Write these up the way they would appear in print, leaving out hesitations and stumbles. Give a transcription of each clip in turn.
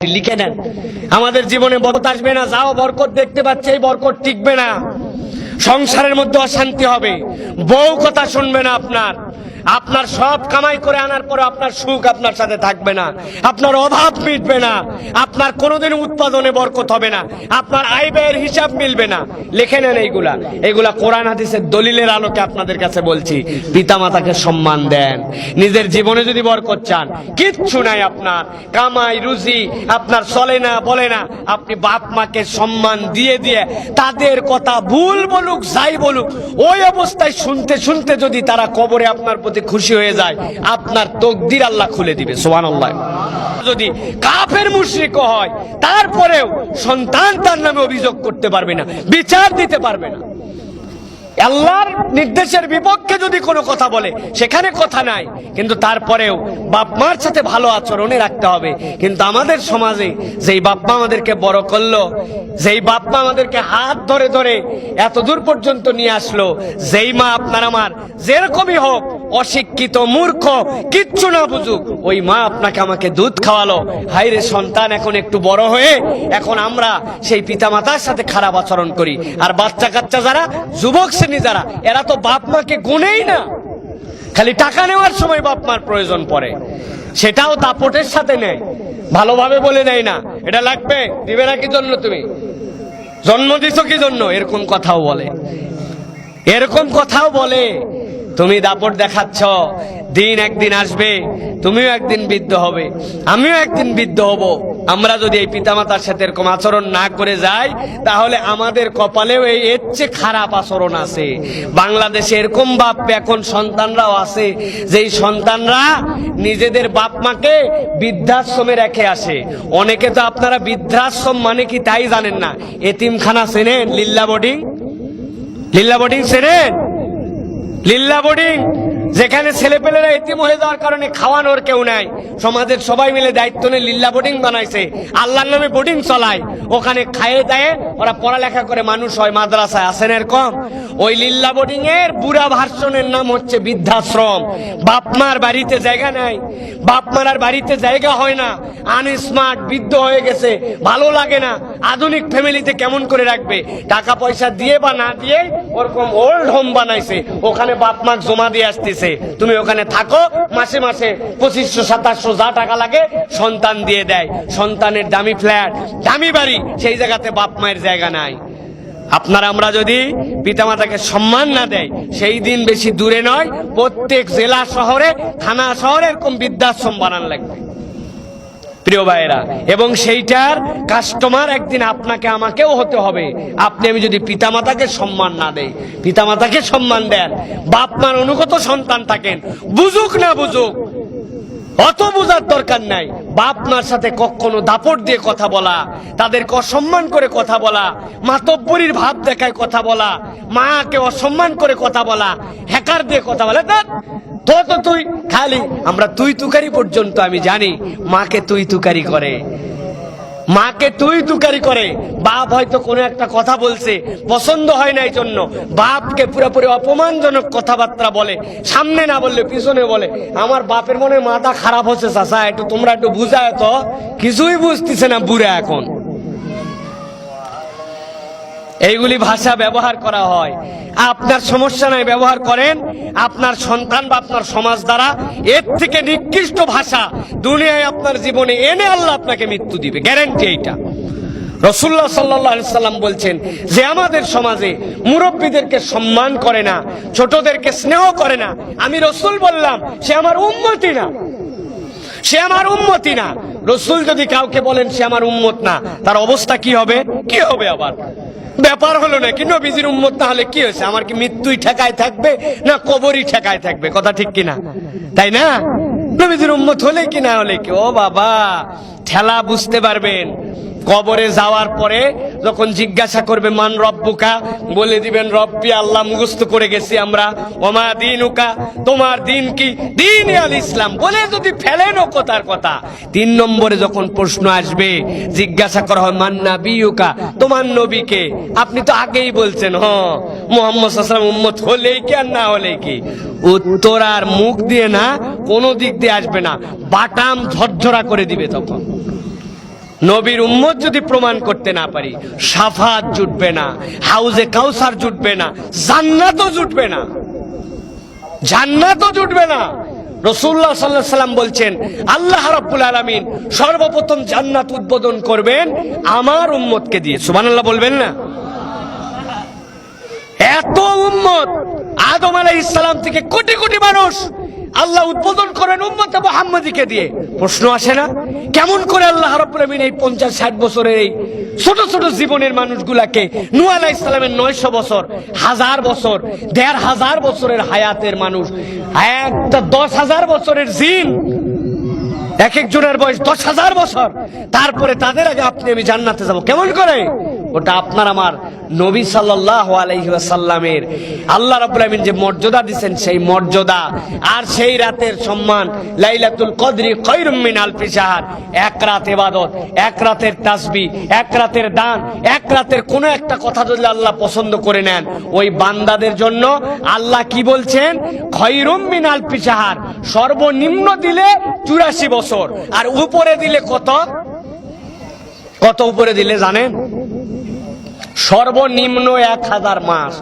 লিখে নেন। আমাদের জীবনে বরকত আসবে না, যাও বরকত দেখতে পাচ্ছে, এই বরকত টিকবে না। সংসারের মধ্যে অশান্তি হবে, বউ কথা শুনবে না, আপনার সব কামাই করে আনার পরে আপনার সুখ আপনার সাথে থাকবে না, আপনার অভাব মিটবে না, আপনার কোনোদিন উৎপাদনে বরকত হবে না, আপনার আয় ব্যয়ের হিসাব মিলবে না। লিখে নেন এইগুলা কোরআন হাদিসের দলিলের আলোকে আপনাদের কাছে বলছি। পিতামাতাকে সম্মান দেন। নিজের জীবনে যদি বরকত চান, কিচ্ছু নাই আপনার, কামাই রুজি আপনার চলে না, বলে না, আপনি বাপ মাকে সম্মান দিয়ে দিয়ে তাদের কথা ভুল বলুক যাই বলুক, ওই অবস্থায় শুনতে শুনতে যদি তারা কবরে আপনার প্রতি খুশি হয়ে যায়, আপনার তকদির আল্লাহ খুলে দিবে। সুবহানাল্লাহ। যদি কাফের মুশরিক হয়, তারপরেও সন্তান তার নামে অভিযোগ করতে পারবে না, বিচার দিতে পারবে না। আল্লাহর নির্দেশের বিপক্ষে যদি কোনো কথা বলে, সেখানে কথা নাই, কিন্তু তারপরেও বাপ মার সাথে ভালো আচরণে রাখতে হবে। কিন্তু আমাদের সমাজে যেই বাপ মা আমাদেরকে বড় করলো, যেই বাপ মা আমাদেরকে হাত ধরে ধরে এত দূর পর্যন্ত নিয়ে আসলো, যেই মা আপনার আমার যেরকমই হোক, অশিক্ষিত মূর্খ কিচ্ছু না বুঝুক, ওই মা আপনাকে আমাকে দুধ খাওয়ালো, হাইরে সন্তান এখন একটু বড় হয়ে এখন আমরা সেই পিতামাতার সাথে খারাপ আচরণ করি। আর বাচ্চা কাচ্চা যারা, যুবক শ্রেণী যারা, এরা তো বাপ মাকে গুনেই না, খালি টাকা নেওয়ার সময় বাপ মার প্রয়োজন পড়ে, সেটাও দাপটের সাথে নেয়, ভালোভাবে বলে নেয় না, এটা লাগবে, দিবে না কি জন্য, তুমি জন্ম দিছো কি জন্য, এরকম কথাও বলে। তুমি দাপট দেখাচ্ছ, দিন একদিন আসবে, তুমিও একদিন বৃদ্ধ হবে, আমিও একদিন বৃদ্ধ হব। আমরা যদি এই পিতামাতার সাথে এরকম আচরণ না করে যাই, তাহলে আমাদের কপালেও এর চেয়ে খারাপ আচরণ আছে। বাংলাদেশে এরকম বাপ এখন সন্তানরাও আছে, যেই সন্তানরা নিজেদের বাপ মাকে বৃদ্ধাশ্রমে রেখে আসে। অনেকে তো আপনারা বৃদ্ধাশ্রম মানে কি তাই জানেন না। এতিমখানা চেনেন? লিল্লা বোর্ডিং চেনেন? লিল্লা বোর্ডিং, যেখানে ছেলেপেলেরা এতিম হয়ে যাওয়ার কারণে খাওয়ানোর কেউ নাই, সমাজের সবাই মিলে দায়িত্ব নিয়ে লিল্লা বোর্ডিং বানাইছে, আল্লাহর নামে বোর্ডিং চলায়, ওখানে খাইয়ে দেয়, ওরা পড়ালেখা করে মানুষ হয়, মাদ্রাসায় আসেন এরকম। ওই লিল্লা বোর্ডিং এর বুড়া ভার্সনের নাম হচ্ছে বৃদ্ধাশ্রম। বাপমার বাড়িতে জায়গা নাই, বাপমার আর বাড়িতে জায়গা হয় না, আনস্মার্ট, বৃদ্ধ হয়ে গেছে, ভালো লাগে না, আধুনিক ফ্যামিলিতে কেমন করে রাখবে, টাকা পয়সা দিয়ে বা না দিয়ে ওরকম ওল্ড হোম বানাইছে, ওখানে বাপ মা জমা দিয়ে আসতেছে, তুমি ওখানে থাকো, মাসে মাসে 2500-2700 যা টাকা লাগে সন্তান দিয়ে দেয়। সন্তানের দামি ফ্ল্যাট, দামি বাড়ি, সেই জায়গাতে বাপ মায়ের জায়গা নাই। আমরা যদি পিতামাতাকে সম্মান না দেয়, সেই দিন বেশি দূরে নয়, প্রত্যেক জেলা শহরে, থানা শহরে এরকম বৃদ্ধাশ্রম বানান লাগবে, প্রিয় ভাইয়েরা। এবং সেইটার কাস্টমার একদিন আপনাকে আমাকেও হতে হবে। আমি যদি পিতামাতাকে সম্মান না দেই, পিতামাতাকে সম্মান দেন, বাপ মার অনুগত সন্তান থাকেন, বুঝুক না বুঝুক, অত বোঝার দরকার নাই। বাপ মার সাথে কখনো দাপট দিয়ে কথা বলা, তাদেরকে অসম্মান করে কথা বলা, মাতব্বরির ভাব দেখায় কথা বলা, মাকে অসম্মান করে কথা বলা, হ্যাকার দিয়ে কথা বলা, তো তুই খালি আমরা তুই তুকারি পর্যন্ত আমি জানি। মাকে তুই তুকারি করে, বাপ হয়তো কোনো একটা কথা বলছে, পছন্দ হয় না, এই জন্য বাপকে পুরোপুরি অপমানজনক কথাবার্তা বলে, সামনে না বললে পিছনে বলে, আমার বাপের মনে মাথা খারাপ হচ্ছে, চাচা তোমরা একটু বুঝায়, তো কিছুই বুঝতেছে না বুড়া এখন। এইগুলি ভাষা ব্যবহার করা হয়। আপনার সমস্যা নাই, ব্যবহার করেন, আপনার সন্তান বা আপনার সমাজ দ্বারা এর থেকে নিকৃষ্ট ভাষা দুনিয়ায় আপনার জীবনে এনে আল্লাহ আপনাকে মৃত্যু দিবে, গ্যারান্টি এইটা। রাসূলুল্লাহ সাল্লাল্লাহু আলাইহি সাল্লাম বলছেন যে আমাদের সমাজে মুরব্বীদেরকে সম্মান করে না, ছোটদেরকে স্নেহ করে না, আমি রাসূল বললাম সে আমার উম্মতি না। রাসূল যদি কাউকে বলেন সে আমার উম্মত না, তার অবস্থা কি হবে? আবার ব্যাপার হলো নাকি নবীজির উম্মত না হলে কি হয়েছে? আমার কি মৃত্যুই ঠেকায় থাকবে না কবরই ঠেকায় থাকবে? কথা ঠিক কিনা, তাই না? নবীজির উম্মত হলে কি না হলে কি, ও বাবা, ঠেলা বুঝতে পারবেন। কবরে যাওয়ার পরে যখন জিজ্ঞাসা করবে মান রব্বুকা, বলে দিবেন রব্বি আল্লাহ, মুখস্থ করে গেছি আমরা। ওমা দীনুকা, তোমার দিন কি? দিন আল ইসলাম বলে যদি ফেলেন ও কথার কথা। 3 নম্বরে যখন প্রশ্ন আসবে, জিজ্ঞাসা করা হয় মান নাবিয়ুকা, তোমার নবীকে? আপনি তো আগেই বলছেন মুহাম্মদ সাল্লাল্লাহু আলাইহি ওয়াসাল্লাম উম্মত হলেই কি আর না হলেই কি? উত্তর আর মুখ দিয়ে না, কোনো দিক দিয়ে আসবে না, বাটাম ঝরঝরা করে দিবে তখন। নবীর উম্মত যদি প্রমাণ করতে না পারি, শাফাত জুটবে না, হাউজে কাউসার জুটবে না, জান্নাতও জুটবে না, জান্নাতও জুটবে না। রাসূলুল্লাহ সাল্লাল্লাহু আলাইহি ওয়াসাল্লাম বলছেন, আল্লাহ রাব্বুল আলামিন সর্বপ্রথম জান্নাত উদ্বোধন করবেন আমার উম্মতকে দিয়ে। সুবহানাল্লাহ বলবেন না? এত উম্মত, আদম আলাইহিস সালাম থেকে কোটি কোটি মানুষ আল্লাহ উদ্বোধন করেন উম্মতে মুহাম্মাদীকে দিয়ে। প্রশ্ন আসে না, কেমন করে আল্লাহ রাব্বুল আলামিন এই 50-60 বছরের এই ছোট ছোট জীবনের মানুষগুলাকে, নূহ আলাইহিস সালামের 900 বছর, 1000 বছর, 1500 বছরের হায়াতের মানুষ, একটা 10,000 বছরের জিন, এক একজনের বয়স 10,000 বছর, তারপরে তাদের আগে আপনি আমি জান্নাতে যাব কেমন করে? ওটা আপনার আমার নবী সাল্লাল্লাহু আলাইহি ওয়াসাল্লামের আল্লাহ রাব্বুল আমিন যে মর্যাদা দিবেন, সেই মর্যাদা আর সেই রাতের সম্মান। লাইলাতুল কদরি খায়রুম মিন আলফি শাহর। এক রাত ইবাদত, এক রাতের তাসবিহ, এক রাতের দান, এক রাতের কোন একটা কথা যদি আল্লাহ পছন্দ করে নেন, ওই বান্দাদের জন্য আল্লাহ কি বলছেন? খায়রুম মিন আলফি শাহর। সর্বনিম্ন দিলে 84 বছর, আর উপরে দিলে কত? কত উপরে দিলে জানেন? সর্বনিম্ন 1000 মাস।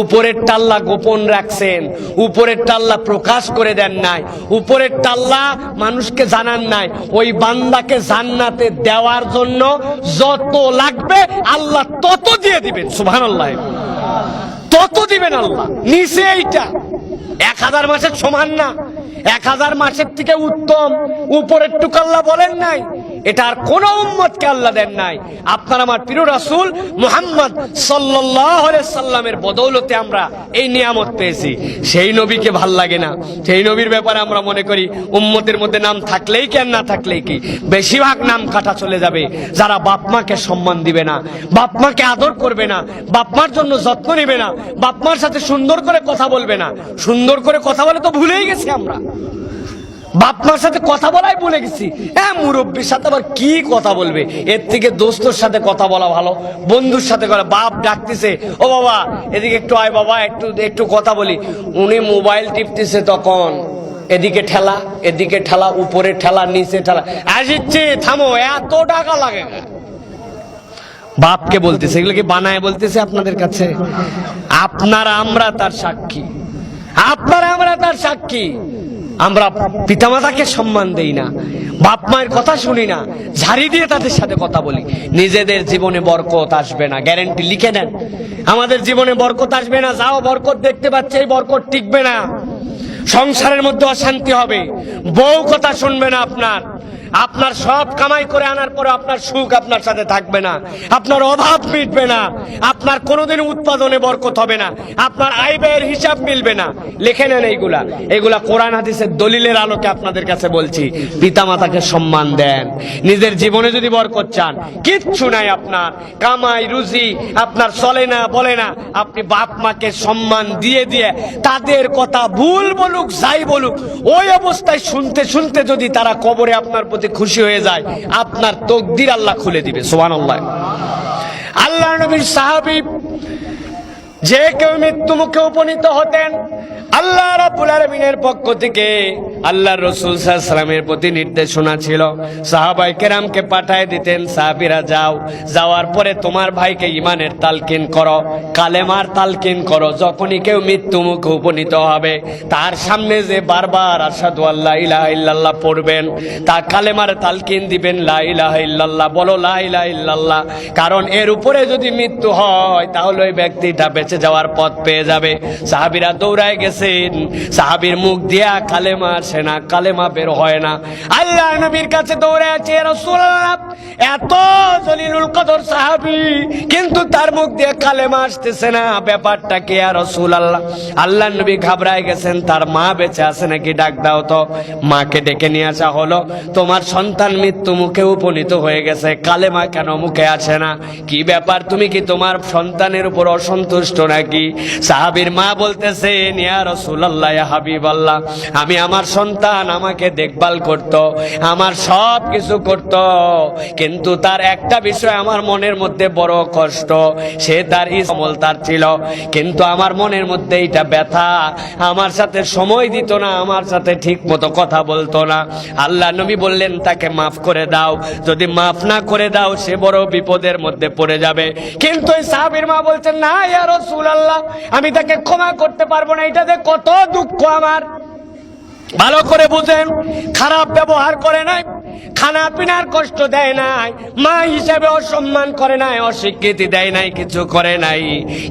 উপরের টাল্লা গোপন রাখছেন, উপরের টাল্লা প্রকাশ করে দেন নাই, উপরের টাল্লা মানুষকে জানান নাই। ওই বান্দাকে জান্নাতে দেওয়ার জন্য যত লাগবে আল্লাহ তত দিয়ে দিবেন। সুবহানাল্লাহ, তত দিবেন আল্লাহ। নিচে এইটা 1000 মাসের সমান না, 1000 মাসের থেকে উত্তম উপরের টুকু আল্লাহ বলেন নাই। এটা আর কোন উম্মতকে আল্লাহ দেন নাই। আপনার আমার প্রিয় রাসূল মুহাম্মদ সাল্লাল্লাহু আলাইহি সাল্লামের বদৌলতে আমরা এই নিয়ামত পেয়েছি। সেই নবীকে ভাল লাগে না? সেই নবীর ব্যাপারে আমরা মনে করি উম্মতের মধ্যে নাম থাকলেই কি আর না থাকলেই কি, বেশিরভাগ নাম কাটা চলে যাবে। যারা বাপ মাকে সম্মান দিবে না, বাপ মাকে আদর করবে না, বাপ মার জন্য যত্ন নেবে না, বাপ মার সাথে সুন্দর করে কথা বলবে না। সুন্দর করে কথা বলে তো ভুলেই গেছি আমরা, বাপ মার সাথে কথা বলাই ভুলে গেছি। হ্যাঁ, মুরব্বীর সাথে আবার কি কথা বলবে? এর থেকে দোস্তর সাথে কথা বলা ভালো, বন্ধুর সাথে কথা। বাপ ডাকতেছে, ও বাবা এদিকে একটু আয়, বাবা একটু কথা বলি। উনি মোবাইল টিপতেছে, তখন এদিকে ঠেলা, এদিকে ঠেলা, উপরে ঠেলা, নিচে ঠেলা। আসছে, থামো, এত টাকা লাগে। বাপকে বলতেছে, এগুলো কি বানায় বলতেছে আপনাদের কাছে? আপনারা আমরা তার সাক্ষী, আপনারা আমরা তার সাক্ষী। আমরা পিতামাতাকে সম্মান দেই না, বাপ মায়ের কথা শুনি না, ঝাড়ি দিয়ে তাদের সাথে কথা বলি। নিজেদের জীবনে বরকত আসবে না, গ্যারান্টি লিখে নেন। আমাদের জীবনে বরকত আসবে না। যাও বরকত দেখতে পাচ্ছে, এই বরকত টিকবে না। সংসারের মধ্যে অশান্তি হবে, বউ কথা শুনবে না আপনার, আপনার সব কামাই করে আনার পরে আপনার সুখ আপনার সাথে থাকবে না, আপনার অভাব মিটবে না, আপনার কোনোদিন উৎপাদনে বরকত হবে না, আপনার আয় ব্যয়ের হিসাব মিলবে না। লিখে নেন এইগুলা কোরআন হাদিসের দলিলের আলোকে আপনাদের কাছে বলছি। পিতামাতাকে সম্মান দেন। নিজের জীবনে যদি বরকত চান, কিচ্ছু নাই আপনার, কামাই রুজি আপনার চলে না, বলে না। আপনি বাপ মাকে সম্মান দিয়ে দিয়ে তাদের কথা ভুল বলুক যাই বলুক, ওই অবস্থায় শুনতে শুনতে যদি তারা কবরে আপনার প্রতি খুশি হয়ে যায়, আপনার তকদির আল্লাহ খুলে দিবে। সুবহানাল্লাহ। আল্লাহ নবীর সাহাবী যে কেউ মৃত্যু মুখে উপনীত হতেন, আল্লাহ রাব্বুল আলামিনের পক্ষ থেকে আল্লাহর রাসূল সাল্লাল্লাহু আলাইহি ওয়াসাল্লামের প্রতি নির্দেশনা ছিল। সাহাবায়ে কেরামকে পাঠায় দিতেন, সাহাবীরা যাও, যাওয়ার পরে তোমার ভাইকে ঈমানের তালকিন করো, কালেমার তালকিন করো। যখনই কেউ মৃত্যু মুখে উপনীত হবে, তার সামনে যে বারবার আশহাদু আল্লা ইলাহা ইল্লাল্লাহ পড়বেন, তা কালেমার তালকিন দিবেন, লা ইলাহা ইল্লাল্লাহ বলো, লা ইলাহা ইল্লাল্লাহ। কারণ এর উপরে যদি মৃত্যু হয়, তাহলে ওই ব্যক্তিটা বেঁচে যাওয়ার পথ পেয়ে যাবে। সাহাবীরা দৌড়ায় গেছেন, সাহাবীর মুখ দিয়া কালেমা আসে না, কালেমা বের হয় না। আল্লাহ নবীর কাছে দৌড়ে আছে, রাসূলুল্লাহ এত জলিলুল কদর সাহাবী, কিন্তু তার মুখ দিয়ে কালেমা আসতেছে না, ব্যাপারটা কি ইয়া রাসূলুল্লাহ? আল্লাহ নবী ঘাবড়ায় গেছেন, তার মা বেঁচে আছে নাকি, ডাক দাও তো। মাকে ডেকে নিয়ে আসা হলো, তোমার সন্তান মৃত্যু মুখে উপনীত হয়ে গেছে, কালেমা কেন মুখে আসে না? কি ব্যাপার, তুমি কি তোমার সন্তানের উপর অসন্তুষ্ট নাকি? সাহাবীর মা বলতেছেন, ইয়া রাসূলুল্লাহ, ইয়া হাবিবাল্লাহ, আমি আমার সন্তান আমাকে দেখভাল করত, আমার সব কিছু করত, কিন্তু তার একটা বিষয় আমার মনের মধ্যে বড় কষ্ট, সে তার সমলতার ছিল, কিন্তু আমার মনের মধ্যে এটা ব্যথা, আমার সাথে সময় দিত না, আমার সাথে ঠিক মতো কথা বলতো না। আল্লাহ নবী বললেন তাকে মাফ করে দাও, যদি মাফ না করে দাও সে বড় বিপদের মধ্যে পড়ে যাবে। কিন্তু এই সাহাবীর মা বলছেন, না ইয়া রাসূলুল্লাহ, আমি তাকে ক্ষমা করতে পারবো না, এটাতে কত দুঃখ আমার। ভালো করে বুঝেন, খারাপ ব্যবহার করে নাই, খানা পিনার কষ্ট দেয় নাই, মা হিসেবে অসম্মান করে নাই, অস্বীকৃতি দেয় নাই, কিছু করে নাই,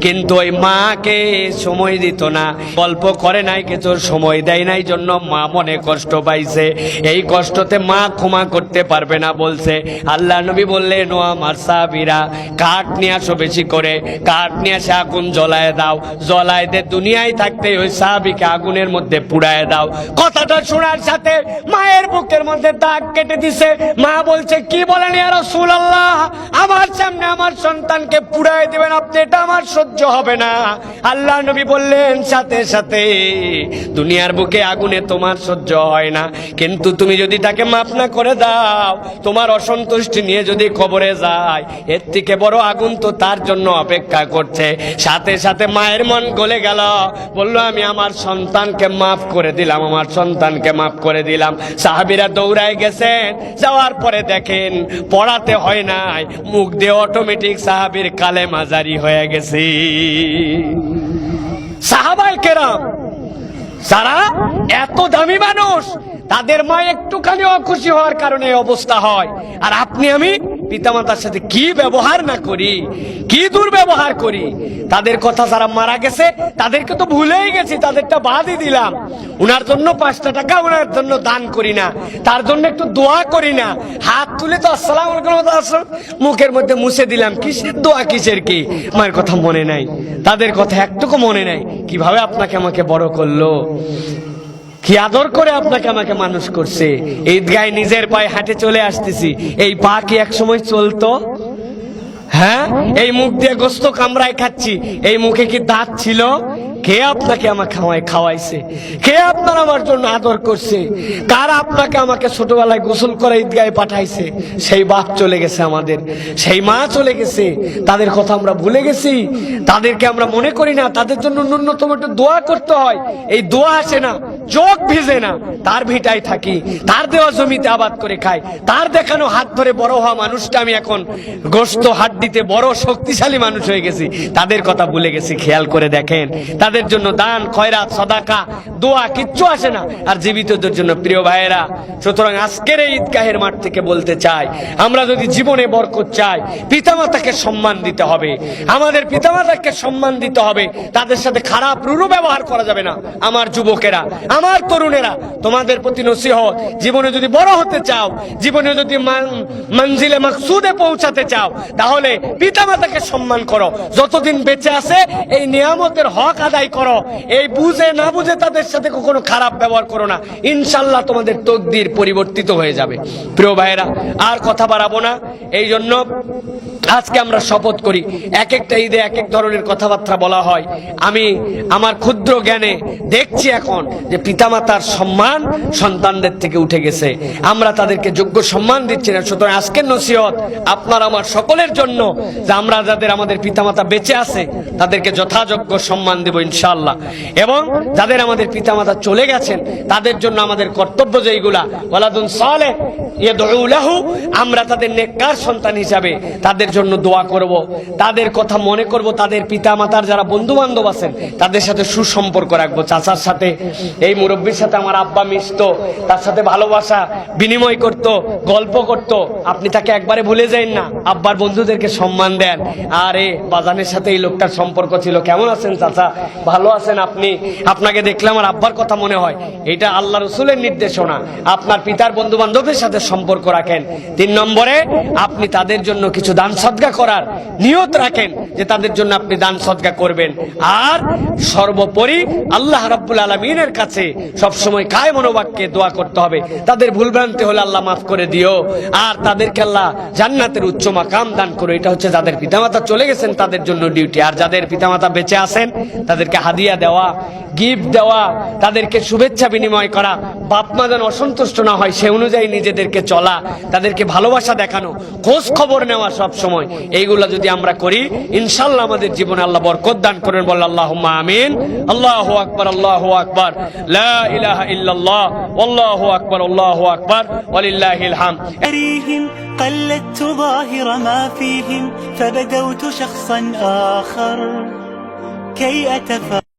কিন্তু ওই মাকে সময় দিত না, গল্প করে নাই, কিছু সময় দেয় নাই, জন্য মা মনে কষ্ট পাইছে। এই কষ্টতে মা ক্ষমা করতে পারবে না বলছে। আল্লাহ নবী বললেন, ও আমার সাহাবীরা, কাঠ নিয়ে আসো, বেশি করে কাঠ নিয়ে এসে আগুন জ্বলায় দাও, জ্বলায় দে, দুনিয়ায় থাকতে ওই সাহাবীকে আগুনের মধ্যে পুড়ায় দাও। কথাটা শোনার সাথে মায়ের বুকের মধ্যে দাগ কেটে দিছে। মা বলছে, কি বলেন ইয়া রাসূলুল্লাহ, আমার সামনে আমার সন্তানকে পুড়ায় দিবেন আপনি, এটা আমার সহ্য হবে না। আল্লাহ নবী বললেন, সাথে সাথে দুনিয়ার বুকে আগুনে তোমার সহ্য হয় না, কিন্তু তুমি যদি তাকে মাফ না করে দাও, তোমার অসন্তুষ্টি নিয়ে যদি কবরে যায়, এর থেকে বড় আগুন তো তার জন্য অপেক্ষা করছে। সাথে সাথে মায়ের মন গলে গেল, বলল, আমি আমার সন্তানকে মাফ করে দিলাম, আমার সন্তানকে মাফ করে দিলাম। সাহাবীরা দৌড়ায় গেছেন, যাওয়ার পরে দেখেন পড়াতে হয় নাই, মুখ দিয়ে অটোমেটিক সাহাবীর কালেমা জারি হয়ে গেছে। সাহাবায়ে কেরাম যারা এত দামি মানুষ, তাদের মা একটুখানি অখুশি হওয়ার কারণে অবস্থা হয়। আর আপনি আমি পিতামাতার সাথে কি ব্যবহার না করি, কি দুর্ব্যবহার করি। তাদের কথা যারা মারা গেছে তাদেরকে তো ভুলেই গেছি, তাদেরটা বাদই দিলাম। উনার জন্য 5টা টাকা উনার জন্য দান করি না, তার জন্য একটু দোয়া করি না, হাত তুলে তো আসসালামু আলাইকুম মুখের মধ্যে মুছে দিলাম, কিসের দোয়া, কিসের কি, মায়ের কথা মনে নাই, তাদের কথা একটুকু মনে নাই। কিভাবে আপনাকে আমাকে বড় করলো, কি আদর করে আপনাকে আমাকে মানুষ করছে। ঈদগায় নিজের পায়ে হাঁটে চলে আসতেছি, এই পা কি এক সময় চলতো? হ্যাঁ, এই মুখ দিয়ে গোস্ত কামড়ায় খাচ্ছি, এই মুখে কি দাঁত ছিল? কে আপনাকে আমাকে খাওয়াইছে? কে আপনার আমার জন্য আদর করছে? কারা আপনাকে আমাকে ছোটবেলায় গোসল করে ঈদগায় পাঠাইছে? সেই বাপ চলে গেছে আমাদের, সেই মা চলে গেছে, তাদের কথা আমরা ভুলে গেছি, তাদেরকে আমরা মনে করি না। তাদের জন্য ন্যূনতম একটু দোয়া করতে হয়, এই দোয়া আসে না, চোখ ভিজে না, তার ভিটায় থাকি, তার দেওয়া জমিতে আবাদ করে খাই, তার দেখানো হাত ধরে বড় হওয়া মানুষটা আমি এখন গোস্ত হাড্ডিতে বড় শক্তিশালী মানুষ হয়ে গেছি, তাদের কথা ভুলে গেছি। খেয়াল করে দেখেন, তাদের জন্য দান, খয়রাত, সাদাকা, দোয়া কিচ্ছু আসে না। আর জীবিতদের জন্য, প্রিয় ভাইয়েরা, সুতরাং আজকের এই ঈদগাহের মাঠ থেকে বলতে চাই, আমরা যদি জীবনে বরকত চাই, পিতামাতাকে সম্মান দিতে হবে, আমাদের পিতামাতাকে সম্মান দিতে হবে, তাদের সাথে খারাপ রূঢ় ব্যবহার করা যাবে না। আমার যুবকেরা, আমার তরুণেরা, তোমাদের প্রতি নসিহত, জীবনে যদি বড় হতে চাও, জীবনে যদি মঞ্জিলে মাকসুদে পৌঁছাতে চাও, তাহলে পিতামাতাকে সম্মান করো, যতদিন বেঁচে আছে এই নিয়ামতের হক আদায় করো, এই বুঝে না বুঝে তাদের সাথে কখনো খারাপ ব্যবহার করো না, ইনশাল্লাহ তোমাদের তকদির পরিবর্তিত হয়ে যাবে। প্রিয় ভাইয়েরা, আর কথা বাড়াবো না, এই জন্য আজকে আমরা শপথ করি, এক একটা ঈদে এক এক ধরনের কথাবার্তা বলা হয়। আমি আমার ক্ষুদ্র জ্ঞানে দেখছি এখন যে পিতামাতার সম্মান সন্তানদের থেকে উঠে গেছে, আমরা তাদেরকে যোগ্য সম্মান দিচ্ছি না। সুতরাং আজকের নসিহত আপনার আমার সকলের জন্য, যে আমরা যাদের আমাদের পিতামাতা বেঁচে আছে তাদেরকে যথাযোগ্য সম্মান দেব ইনশাআল্লাহ, এবং যাদের আমাদের পিতামাতা চলে গেছেন তাদের জন্য আমাদের কর্তব্য যেইগুলা, ওয়ালাদুন সালেহ ইয়াদউ লাহু, আমরা তাদের নেককার সন্তান হিসাবে তাদের জন্য দোয়া করব, তাদের কথা মনে করব, তাদের পিতামাতার যারা বন্ধু বান্ধব আছেন তাদের সাথে সুসম্পর্ক রাখবো। চাচার সাথে, এই মুরব্বীর সাথে আমার আব্বা মিশতো, তার সাথে ভালোবাসা বিনিময় করত, গল্প করত, আপনি তাকে একবারে ভুলে যান না, আব্বার বন্ধুদেরকে সম্মান দেন। আরে বাজানের সাথে এই লোকটার সম্পর্ক ছিল, কেমন আছেন চাচা, ভালো আছেন আপনি, আপনাকে দেখলে আমার আব্বার কথা মনে হয়, এটা আল্লাহ রসুলের নির্দেশনা। আপনার পিতার বন্ধু বান্ধবের সাথে সম্পর্ক রাখেন। 3 নম্বরে, আপনি তাদের জন্য কিছু দান সদকা করার নিয়ত রাখেন, যে তাদের জন্য আপনি দান সদকা করবেন। আর সর্বোপরি আল্লাহ রাব্বুল আলামিনের কাছে কাছে সবসময় কায় মনোবাক্যে দোয়া করতে হবে। তাদের ভুলভ্রান্তি হলে আল্লাহ মাফ করে দিও, আর তাদেরকে আল্লাহ জান্নাতের উচ্চ মাকাম দান করো। এটা হচ্ছে যাদের পিতামাতা চলে গেছেন তাদের জন্য ডিউটি। আর যাদের পিতামাতা বেঁচে আছেন তাদেরকে হাদিয়া দেওয়া, গিফট দেওয়া, তাদেরকে শুভেচ্ছা বিনিময় করা, বাপ মা যেন অসন্তুষ্ট না হয় সে অনুযায়ী নিজেদেরকে চলা, তাদেরকে ভালোবাসা দেখানো, খোঁজ খবর নেওয়া সব সময়, এইগুলা যদি আমরা করি ইনশাআল্লাহ আমাদের জীবনে আল্লাহ বরকত দান করবেন। বল আল্লাহুম্মা আমিন। আল্লাহু আকবার, আল্লাহু আকবার, লা ইলাহা ইল্লাল্লাহ, আল্লাহু আকবার, আল্লাহু আকবার, ওয়ালিল্লাহিল হামদ। قلدت ظاهر ما فيهم فبدوت شخصا آخر كي أتفاعل